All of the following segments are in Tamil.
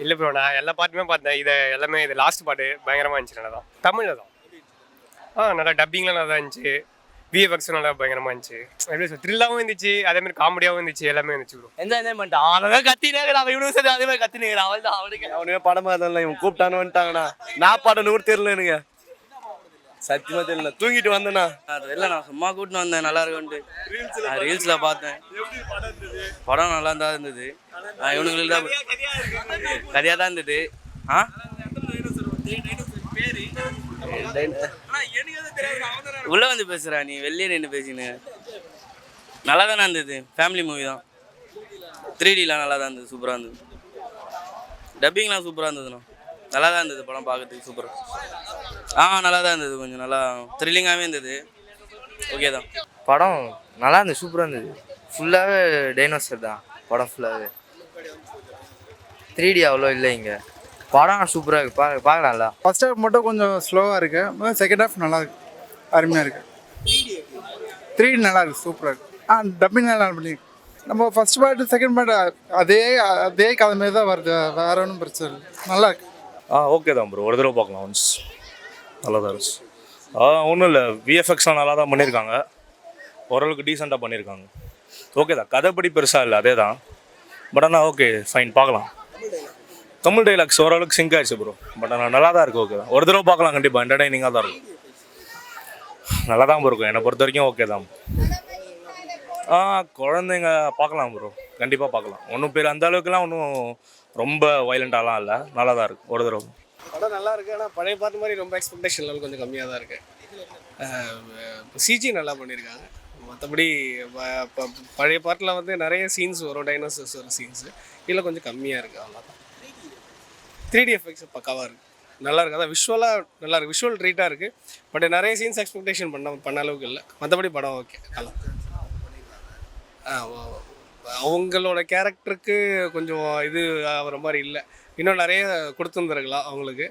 இல்லை ப்ரோ, நான் எல்லா பாட்டுமே பார்த்தேன். எல்லாமே இது லாஸ்ட் பாட்டு பயங்கரமாக இருந்துச்சு. நல்லா தான், தமிழில் தான். நல்லா டப்பிங்லாம் நல்லா இருந்துச்சு. விஎஃப்எக்ஸ் நல்லா பயங்கரமாக இருந்துச்சு. எப்படி சொல்ல, த்ரில்லாகவும் இருந்துச்சு, அதேமாதிரி காமெடியாகவும் இருந்துச்சு, எல்லாமே இருந்துச்சு ப்ரோ. என்ஜாய் பண்ணிட்டான். அவன் கத்தினேங்கிறான், அவன் இவனும் சரி அதே மாதிரி கத்தினேங்கிறான். அவள் தான் அவனுக்கு அவனுமே படமா இருந்தாலும் இவன் கூப்பிட்டானு வந்துட்டாங்கண்ணா. நான் பாடன்னு கூட தெரியல எனக்கு, சத்தியமா தெரியல. தூங்கிட்டு வந்தேண்ணா. அது இல்லை, நான் சும்மா கூட்டின்னு வந்தேன் நல்லா இருக்குன்ட்டு. நான் ரீல்ஸில் பார்த்தேன். படம் நல்லா தான் இருந்தது. இவனுங்களுக்கு தான் கதையாக தான் இருந்தது. உள்ள வந்து பேசுறா, நீ வெளியே நின்று பேசினு. நல்லா தானே இருந்தது, ஃபேமிலி மூவி தான். 3Dலாம் நல்லா தான் இருந்தது, சூப்பராக இருந்தது. டப்பிங்லாம் சூப்பராக இருந்ததுண்ணா, நல்லா தான் இருந்தது படம் பார்க்கறதுக்கு. சூப்பராக நல்லா தான் இருந்தது, கொஞ்சம் நல்லா த்ரில்லிங்காகவே இருந்தது. ஓகே தான். படம் நல்லா இருந்தது, சூப்பராக இருந்தது. ஃபுல்லாகவே டைனோசர் தான் படம் ஃபுல்லாகவே. 3D அவ்வளோ இல்லை இங்கே. படம் சூப்பராக இருக்குது, பார்க்கலாம்ல. ஃபர்ஸ்ட் ஹாஃப் மட்டும் கொஞ்சம் ஸ்லோவாக இருக்குது, செகண்ட் ஹாஃப் நல்லா இருக்கு, அருமையாக இருக்குது. 3D நல்லா இருக்குது, சூப்பராக இருக்குது. டப்பிங் நல்லா பண்ணி நம்ம ஃபர்ஸ்ட் பார்ட்டு செகண்ட் பார்ட்டு அதே கதை மாரி தான் வருது, வேற ஒன்றும் பிரச்சனை இல்லை, நல்லா இருக்கு. ஓகே தான் ப்ரோ, ஒரு தடவை பார்க்கலாம் ஒன்ஸ். நல்லா தான் இருந்துச்சு. ஒன்றும் இல்லை, விஎஃப்எக்ஸ்லாம் நல்லா தான் பண்ணியிருக்காங்க, ஓரளவுக்கு டீசெண்டாக பண்ணியிருக்காங்க. ஓகே தான், கதைப்படி பெருசாக இல்லை, அதே தான். பட் ஆனால் ஓகே ஃபைன், பார்க்கலாம். தமிழ் டைலாக்ஸ் ஓரளவுக்கு சிங்க் ஆயிடுச்சு ப்ரோ. பட் ஆனால் நல்லா தான் இருக்குது. ஓகே தான், ஒரு தடவை பார்க்கலாம், கண்டிப்பாக என்டர்டைனிங்காக தான் இருக்கும். நல்லா தான் இருக்கும், என்னை பொறுத்த வரைக்கும் ஓகே தான். குழந்தைங்க பார்க்கலாம் ப்ரோ, கண்டிப்பாக பார்க்கலாம். ஒன்றும் பேர் அந்த அளவுக்குலாம் ஒன்றும் ரொம்ப வைலண்ட்டாலாம் இல்லை, நல்லா தான் இருக்குது. ஒரு தடவை படம் நல்லா இருக்குது. ஆனால் பழைய பார்த்து மாதிரி ரொம்ப எக்ஸ்பெக்டேஷன் லெவல் கொஞ்சம் கம்மியாக தான் இருக்குது. சிஜி நல்லா பண்ணியிருக்காங்க. மற்றபடி பழைய பார்ட்டில் வந்து நிறைய சீன்ஸ் வரும், டைனோசர்ஸ் வரும் சீன்ஸு. இதில் கொஞ்சம் கம்மியாக இருக்குது, அவ்வளோதான். 3D எஃபெக்ட்ஸ் பக்காவாக இருக்குது, நல்லா இருக்குது. அதான் விஷுவலாக நல்லா இருக்குது, விஷுவல் ட்ரீட்டாக இருக்குது. பட் நிறைய சீன்ஸ் எக்ஸ்பெக்டேஷன் பண்ண அளவுக்கு இல்லை. மற்றபடி படம் ஓகே, நல்லா. அவங்களோட கேரக்டருக்கு கொஞ்சம் இது ஆகிற மாதிரி இல்லை, இன்னும் நிறைய கொடுத்துருந்துருக்கலாம் அவங்களுக்கு.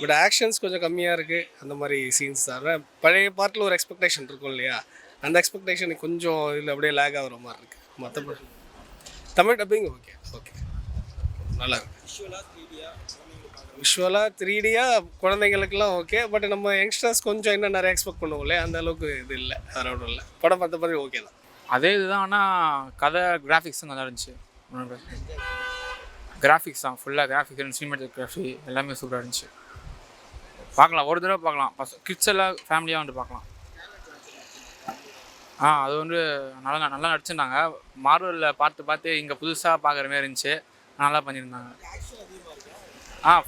பட் ஆக்ஷன்ஸ் கொஞ்சம் கம்மியாக இருக்குது, அந்த மாதிரி சீன்ஸ் தான். பழைய பார்ட்டில் ஒரு எக்ஸ்பெக்டேஷன் இருக்கும் இல்லையா, அந்த எக்ஸ்பெக்டேஷன் கொஞ்சம் இதில் அப்படியே லேக் ஆகிற மாதிரி இருக்குது. மற்றபடி தமிழ் டப்பிங் ஓகே ஓகே, நல்லா இருக்குது. விஷுவலாக 3Dயாக குழந்தைங்களுக்குலாம் ஓகே. பட் நம்ம யங்ஸ்டர்ஸ் கொஞ்சம் இன்னும் நிறைய எக்ஸ்பெக்ட் பண்ணுவோம் இல்லையா, அந்த அளவுக்கு இது இல்லை, வேறு ஒன்றும் இல்லை. படம் மற்றபடி ஓகே தான். அதே இதுதான், ஆனால் கதை கிராஃபிக்ஸும் நல்லா இருந்துச்சு. கிராஃபிக்ஸ் தான் ஃபுல்லாக, கிராஃபிக்ஸ் சினிமாட்டோகிராஃபி எல்லாமே சூப்பராக இருந்துச்சு. பார்க்கலாம், ஒரு தடவை பார்க்கலாம். கிட்ஸ் எல்லாம் ஃபேமிலியாக வந்து பார்க்கலாம். அது வந்து நல்லா நடிச்சிருந்தாங்க. மார்வலில் பார்த்து இங்கே புதுசாக பார்க்குற மாதிரி இருந்துச்சு, நல்லா பண்ணியிருந்தாங்க.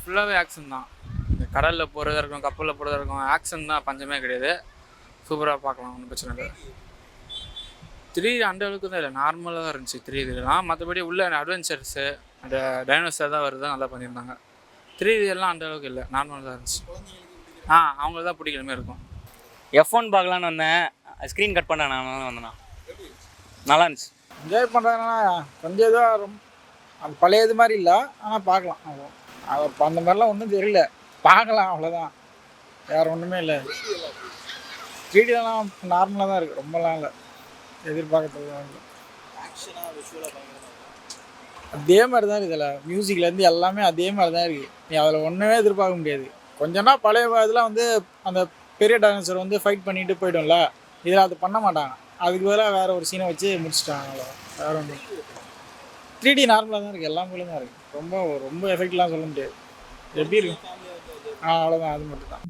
ஃபுல்லாகவே ஆக்ஷன் தான். இந்த கடலில் போகிறதா இருக்கும், கப்பலில் போகிறதா இருக்கும், ஆக்ஷன் தான், பஞ்சமே கிடையாது. சூப்பராக பார்க்கலாம், ஒன்றும் பிரச்சனை இல்லை. 3D அந்த அளவுக்கு தான் இல்லை, நார்மலாக தான் இருந்துச்சு 3Dலாம். மற்றபடி உள்ள அட்வென்ச்சர்ஸு, அந்த டைனோசர் தான் வருது, நல்லா பண்ணியிருந்தாங்க. 3D எல்லாம் அந்த அளவுக்கு இல்லை, நார்மலாக தான் இருந்துச்சு. அவங்களுக்கு தான் பிடிக்கிற மாதிரி இருக்கும். F1 பார்க்கலான்னு வந்தேன், ஸ்க்ரீன் கட் பண்ணேன், நான் வந்தேண்ணா. நல்லா இருந்துச்சு. என்ஜாய் பண்ணுறாங்கன்னா கொஞ்சம் இதுவாக ரொம்ப அது பழைய இது மாதிரி இல்லை, ஆனால் பார்க்கலாம். அது அந்த மாதிரிலாம் ஒன்றும் தெரியல, பார்க்கலாம், அவ்வளோதான், வேறு ஒன்றுமே இல்லை. 3Dலாம் நார்மலாக தான் இருக்குது, ரொம்பலாம் இல்லை, எதிர்பார்க்கறது இல்லை. அதே மாதிரி தான் இதில் மியூசிக்லேருந்து எல்லாமே அதே மாதிரி தான் இருக்குது. நீ அதில் ஒன்றுமே எதிர்பார்க்க முடியாது. கொஞ்சம்னா பழைய இதெல்லாம் வந்து அந்த பெரிய டைனோசர் வந்து ஃபைட் பண்ணிட்டு போய்டும்ல, இதில் அது பண்ண மாட்டாங்க. அதுக்கு பதிலாக வேறு ஒரு சீனை வச்சு முடிச்சிட்டாங்க, அவ்வளோதான், வேறு ஒன்று. 3D நார்மலாக தான் இருக்குது, எல்லா மூலையும் தான் இருக்குது. ரொம்ப எஃபெக்ட்லாம் சொல்ல முடியாது, எப்படி இருக்கும். அவ்வளோதான், அது மட்டும் தான்.